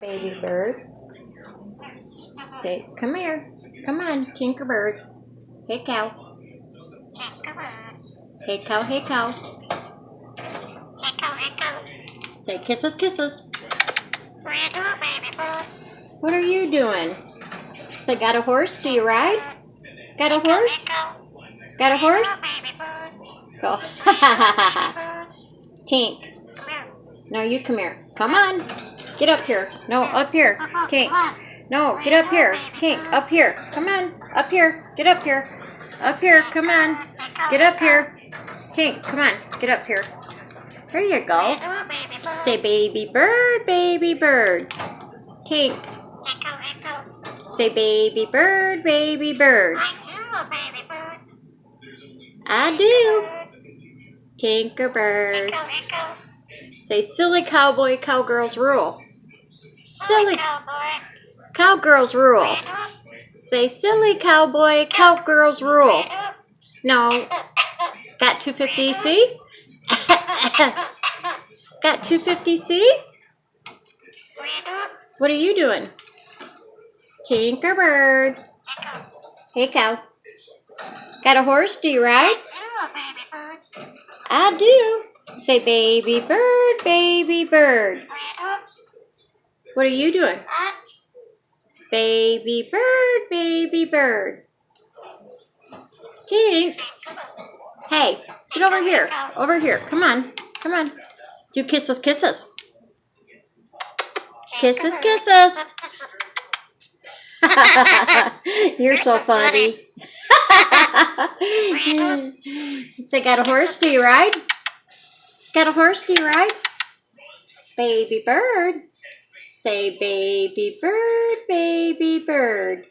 Baby bird. Say, come here. Come on, Tinkerbird. Hey, cow. Hey, cow, hey, cow. Say, kisses, kisses. What are you doing? Say, got a horse? Do you ride? Got a horse? Got a horse? Go. Tink. No, you come here. Come on. Get up here. No, up here. Tink. No, get up here. Tink, up here. Come on. Up here. Get up here. Up here. Come on. Get up here. Tink, come on. Get up here. There you go. Say, baby bird, baby bird. Tink. Say, baby bird, baby bird. I do. Tinkerbird. Say, silly cowboy, cowgirls rule. Silly cowgirls rule. Say, silly cowboy, cowgirls rule. No. Got 250C? Got 250C? What are you doing? Tinkerbird. Hey, cow. Got a horse? Do you ride? I do. Say, baby bird, baby bird. What are you doing? Baby bird, baby bird. Tink. Hey, get over here. Over here. Come on. Come on. Do kisses, kisses. Kisses, kisses. You're so funny. Say, got a horse? Do you ride? Got a horse? Do you ride? Baby bird. Say, baby bird, baby bird.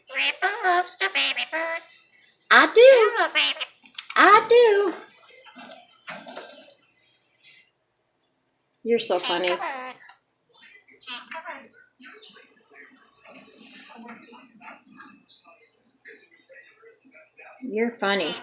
I do. I do. You're so funny. You're funny.